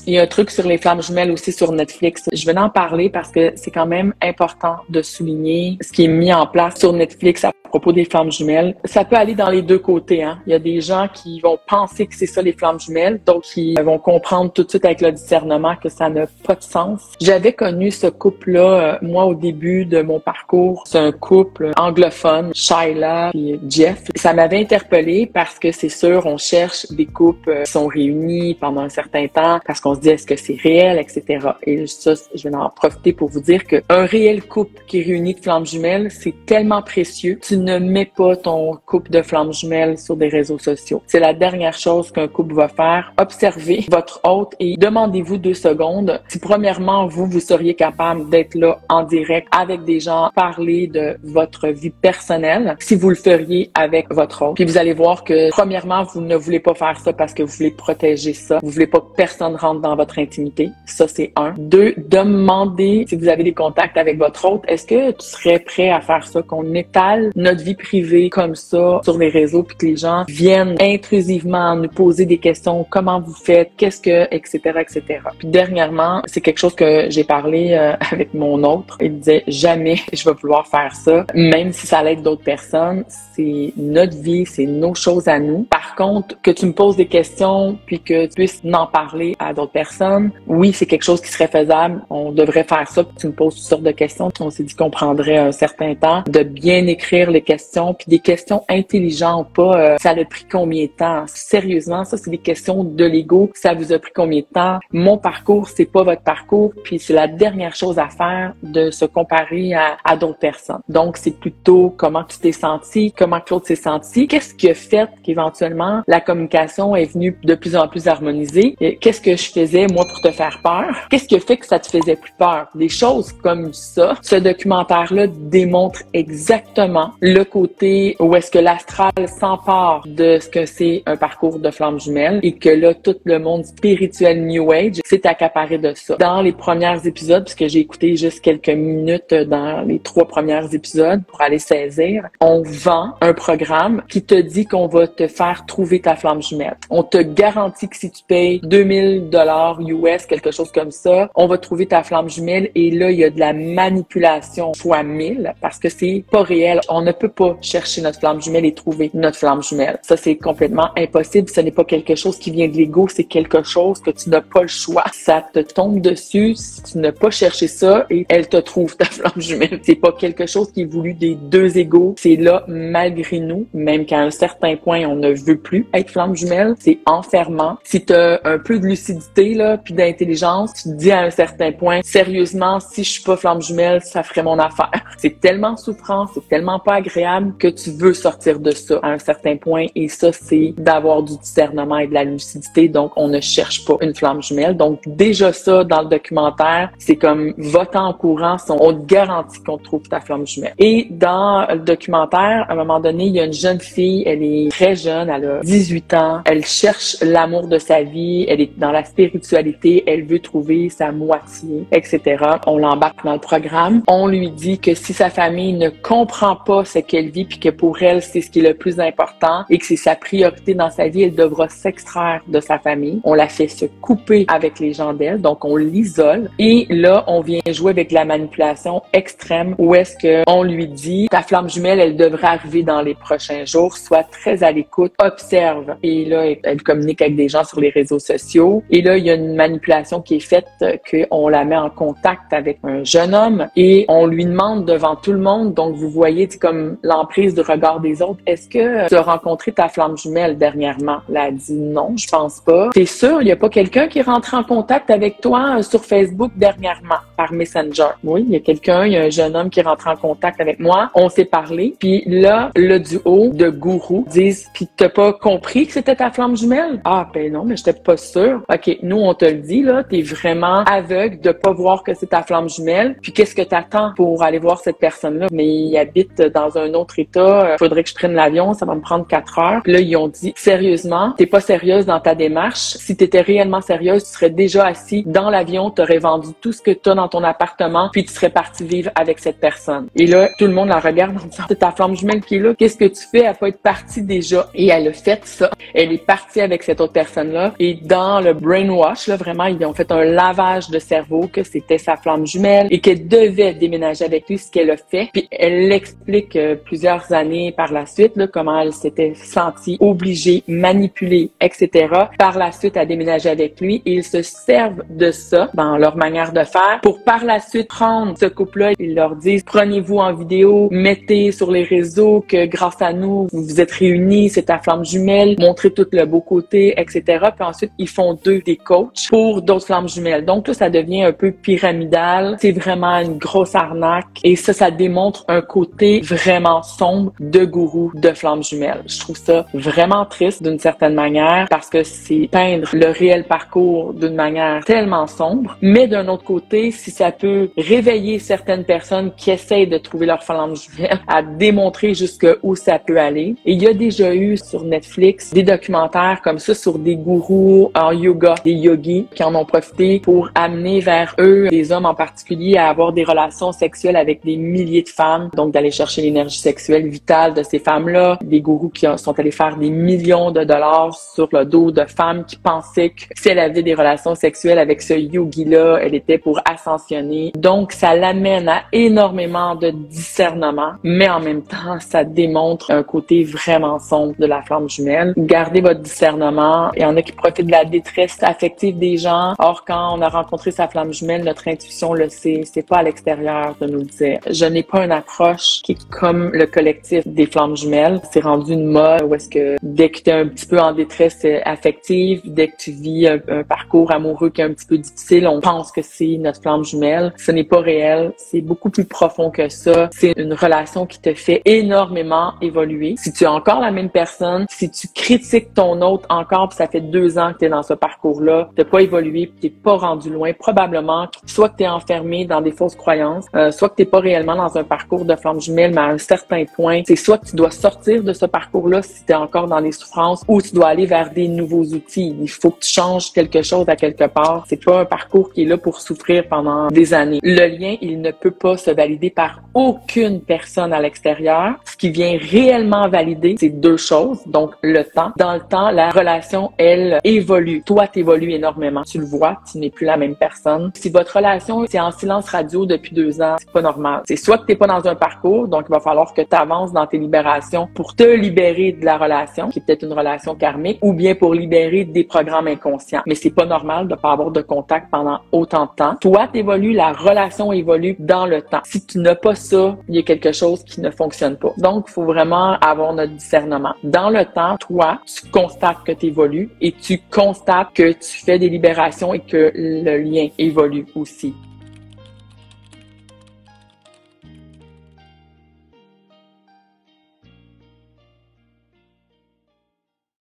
Il y a un truc sur les flammes jumelles aussi sur Netflix. Je vais en parler parce que c'est quand même important de souligner ce qui est mis en place sur Netflix à propos des flammes jumelles. Ça peut aller dans les deux côtés, hein. Il y a des gens qui vont penser que c'est ça les flammes jumelles, d'autres qui vont comprendre tout de suite avec le discernement que ça n'a pas de sens. J'avais connu ce couple-là, moi, au début de mon parcours. C'est un couple anglophone, Shyla et Jeff. Ça m'avait interpellée parce que c'est sûr, on cherche des couples qui sont réunis pendant un certain temps parce qu'on se dit est-ce que c'est réel, etc. Et ça, je vais en profiter pour vous dire que un réel couple qui est réuni de flammes jumelles, c'est tellement précieux. Tu ne mets pas ton couple de flammes jumelles sur des réseaux sociaux. C'est la dernière chose qu'un couple va faire. Observez votre hôte et demandez-vous 2 secondes si premièrement, vous seriez capable d'être là en direct avec des gens, parler de votre vie personnelle, si vous le feriez avec votre hôte. Puis vous allez voir que premièrement, vous ne voulez pas faire ça parce que vous voulez protéger ça. Vous voulez pas que personne rentre dans votre intimité. Ça, c'est 1. 2, demandez si vous avez des contacts avec votre hôte. Est-ce que tu serais prêt à faire ça, qu'on étale notre vie privée comme ça sur les réseaux puis que les gens viennent intrusivement nous poser des questions, comment vous faites, qu'est-ce que, etc., etc. Puis dernièrement, c'est quelque chose que j'ai parlé avec mon autre. Il disait jamais je vais vouloir faire ça, même si ça l'aide d'autres personnes. C'est notre vie, c'est nos choses à nous. Par contre, que tu me poses des questions puis que tu puisses en parler à d'autres personnes, oui, c'est quelque chose qui serait faisable. On devrait faire ça. Tu me poses toutes sortes de questions. On s'est dit qu'on prendrait un certain temps de bien écrire les questions puis des questions intelligentes, pas ça a pris combien de temps. Sérieusement, ça c'est des questions de l'ego. Ça vous a pris combien de temps? Mon parcours, c'est pas votre parcours puis c'est la dernière chose à faire de se comparer à d'autres personnes. Donc, c'est plutôt comment tu t'es senti, comment Claude s'est senti, qu'est-ce qui a fait qu'éventuellement la communication est venue de plus en plus harmonisée, qu'est-ce que je faisais moi pour te faire peur, qu'est-ce qui a fait que ça te faisait plus peur. Des choses comme ça, ce documentaire-là démontre exactement le côté où est-ce que l'astral s'empare de ce que c'est un parcours de flammes jumelles et que là, tout le monde spirituel New Age s'est accaparé de ça. Dans les premiers épisodes, puisque j'ai écouté juste quelques minutes dans les 3 premiers épisodes pour aller saisir, on vend un programme qui te dit qu'on va te faire trouver ta flamme jumelle. On te garantit que si tu payes $2000 US, quelque chose comme ça, on va trouver ta flamme jumelle et là, il y a de la manipulation fois 1000 parce que c'est pas réel. On ne peut pas chercher notre flamme jumelle et trouver notre flamme jumelle. Ça, c'est complètement impossible. Ce n'est pas quelque chose qui vient de l'ego, c'est quelque chose que tu n'as pas le choix. Ça te tombe dessus si tu n'as pas cherché ça et elle te trouve ta flamme jumelle. C'est pas quelque chose qui est voulu des 2 égos. C'est là malgré nous, même qu'à un certain point, on ne veut plus être flamme jumelle. C'est enfermant. Si tu as un peu de lucidité là, puis d'intelligence, tu te dis à un certain point, sérieusement, si je suis pas flamme jumelle, ça ferait mon affaire. C'est tellement souffrant, c'est tellement pas agréable que tu veux sortir de ça à un certain point. Et ça, c'est d'avoir du discernement et de la lucidité. Donc, on ne cherche pas une flamme jumelle. Donc, déjà ça, dans le documentaire, c'est comme vote en courant, on te garantit qu'on trouve ta flamme jumelle. Et dans le documentaire, à un moment donné, il y a une jeune fille, elle est très jeune, elle a 18 ans, elle cherche l'amour de sa vie, elle est dans la spiritualité, elle veut trouver sa moitié, etc. On l'embarque dans le programme. On lui dit que si sa famille ne comprend pas ce qu'elle vit puis que pour elle, c'est ce qui est le plus important et que c'est sa priorité dans sa vie, elle devra s'extraire de sa famille. On la fait se couper avec les gens d'elle, donc on l'isole. Et là, on vient jouer avec la manipulation extrême où est-ce que on lui dit ta flamme jumelle, elle devrait arriver dans les prochains jours, sois très à l'écoute, observe. Et là, elle communique avec des gens sur les réseaux sociaux. Et là, il y a une manipulation qui est faite qu'on la met en contact avec un jeune homme et on lui demande devant tout le monde, donc vous voyez, c'est comme l'emprise du regard des autres, est-ce que tu as rencontré ta flamme jumelle dernièrement? Là, elle dit non, je pense pas. T'es sûr, il y a pas quelqu'un qui rentre en contact avec toi sur Facebook dernièrement par Messenger? Oui, il y a quelqu'un, il y a un jeune homme qui rentre en contact avec moi, on s'est parlé, puis là, le duo de gourous disent, puis t'as pas compris que c'était ta flamme jumelle? Ah, ben non, mais j'étais pas sûre. OK, nous, on te le dit, là, t'es vraiment aveugle de pas voir que c'est ta flamme jumelle, puis qu'est-ce que t'attends pour aller voir cette personne-là? Mais il habite dans dans un autre état, faudrait que je prenne l'avion, ça va me prendre 4 heures. Puis là, ils ont dit, sérieusement, t'es pas sérieuse dans ta démarche. Si t'étais réellement sérieuse, tu serais déjà assis dans l'avion, t'aurais vendu tout ce que t'as dans ton appartement, puis tu serais parti vivre avec cette personne. Et là, tout le monde la regarde en disant, c'est ta flamme jumelle qui est là, qu'est-ce que tu fais? Elle peut être partie déjà. Et elle a fait ça. Elle est partie avec cette autre personne-là. Et dans le brainwash, là, vraiment, ils ont fait un lavage de cerveau que c'était sa flamme jumelle et qu'elle devait déménager avec lui, ce qu'elle a fait. Puis elle l'explique plusieurs années par la suite, là, comment elle s'était sentie obligée, manipulée, etc. Par la suite, à déménager avec lui. Et ils se servent de ça dans leur manière de faire pour par la suite prendre ce couple-là. Ils leur disent, prenez-vous en vidéo, mettez sur les réseaux que grâce à nous, vous vous êtes réunis, c'est ta flamme jumelle, montrez tout le beau côté, etc. Puis ensuite, ils font d'eux des coachs pour d'autres flammes jumelles. Donc là, ça devient un peu pyramidal. C'est vraiment une grosse arnaque. Et ça démontre un côté vraiment sombre de gourou de flammes jumelles. Je trouve ça vraiment triste d'une certaine manière parce que c'est peindre le réel parcours d'une manière tellement sombre. Mais d'un autre côté, si ça peut réveiller certaines personnes qui essayent de trouver leur flamme jumelle, à démontrer jusqu'où ça peut aller. Et il y a déjà eu sur Netflix des documentaires comme ça sur des gourous en yoga, des yogis qui en ont profité pour amener vers eux, des hommes en particulier, à avoir des relations sexuelles avec des milliers de femmes. Donc d'aller chercher l'énergie sexuelle vitale de ces femmes-là. Des gourous qui sont allés faire des millions de dollars sur le dos de femmes qui pensaient que si elle avait des relations sexuelles avec ce yogi-là, elle était pour ascensionner. Donc ça l'amène à énormément de discernement, mais en même temps, ça démontre un côté vraiment sombre de la flamme jumelle. Gardez votre discernement. Il y en a qui profitent de la détresse affective des gens. Or, quand on a rencontré sa flamme jumelle, notre intuition le sait. C'est pas à l'extérieur de nous le dire. Je n'ai pas une approche qui est comme le collectif des flammes jumelles. C'est rendu une mode où est-ce que dès que tu es un petit peu en détresse affective, dès que tu vis un parcours amoureux qui est un petit peu difficile, on pense que c'est notre flamme jumelle. Ce n'est pas réel. C'est beaucoup plus profond que ça. C'est une relation qui te fait énormément évoluer. Si tu es encore la même personne, si tu critiques ton autre encore, puis ça fait 2 ans que tu es dans ce parcours-là, t'as pas évolué, puis t'es pas rendu loin, probablement, soit que tu es enfermé dans des fausses croyances, soit que t'es pas réellement dans un parcours de flamme jumelle, mais à un certain point, c'est soit que tu dois sortir de ce parcours-là si tu es encore dans les souffrances, ou tu dois aller vers des nouveaux outils. Il faut que tu changes quelque chose à quelque part. C'est pas un parcours qui est là pour souffrir pendant des années. Le lien, il ne peut pas se valider par aucune personne à l'extérieur. Ce qui vient réellement valider, c'est 2 choses. Donc, le temps. Dans le temps, la relation, elle, évolue. Toi, t'évolues énormément. Tu le vois, tu n'es plus la même personne. Si votre relation, c'est en silence radio depuis 2 ans, c'est pas normal. C'est soit que t'es pas dans un parcours, donc il va falloir que tu avances dans tes libérations pour te libérer de la relation, qui est peut-être une relation karmique, ou bien pour libérer des programmes inconscients. Mais c'est pas normal de pas avoir de contact pendant autant de temps. Toi, t'évolues, la relation évolue dans le temps. Si tu n'as pas ça, il y a quelque chose qui ne fonctionne pas. Donc, il faut vraiment avoir notre discernement. Dans le temps, toi, tu constates que tu évolues et tu constates que tu fais des libérations et que le lien évolue aussi.